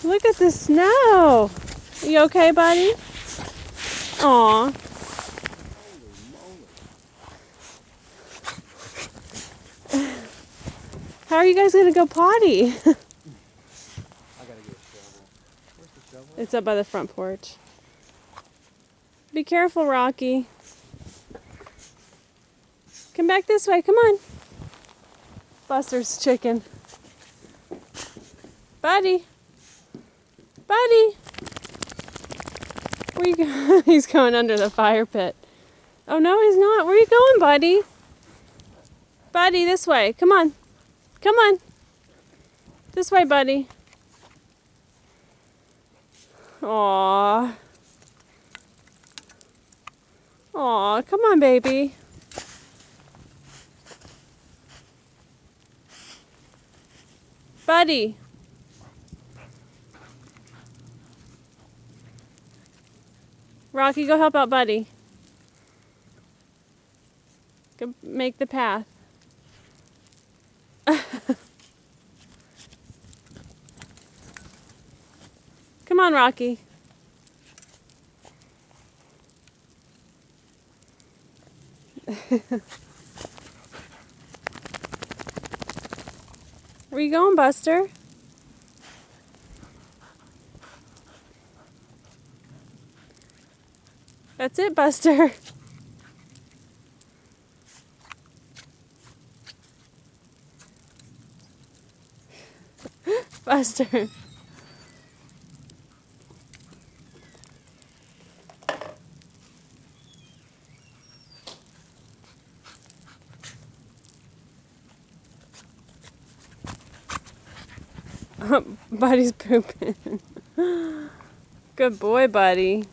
Look at the snow. You okay, buddy? Aw. How are you guys gonna go potty? I gotta get a shovel. Where's the shovel? It's up by the front porch. Be careful, Rocky. Come back this way, come on. Buster's chicken. Buddy. Buddy. Where you going? He's going under the fire pit. Oh no, he's not. Where are you going, buddy? Buddy, this way. Come on. Come on. This way, buddy. Aww. Aw, come on, baby. Buddy. Rocky, go help out Buddy. Go make the path. Come on, Rocky. Where you going, Buster? That's it, Buster. Buster. Buddy's pooping. Good boy, Buddy.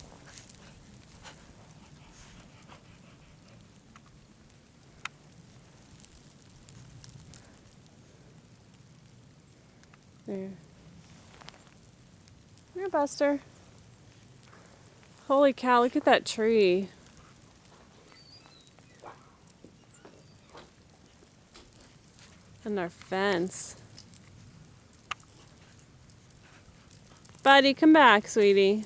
There. Here, Buster. Holy cow, look at that tree. And our fence. Buddy, come back, sweetie.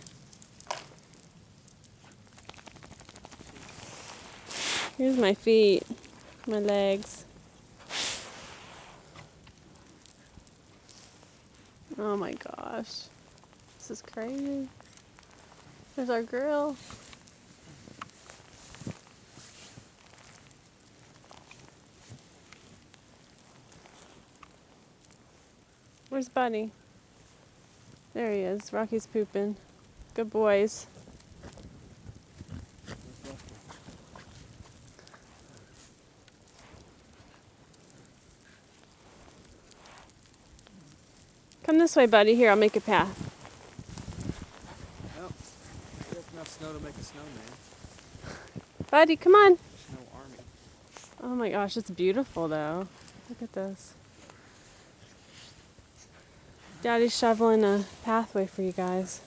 Here's my feet, my legs. Oh my gosh. This is crazy. There's our grill. Where's Buddy? There he is. Rocky's pooping. Good boys. Come this way, Buddy. Here, I'll make a path. Well, there's enough snow to make a snowman. Buddy, come on. Snow army. Oh my gosh, it's beautiful though. Look at this. Daddy's shoveling a pathway for you guys.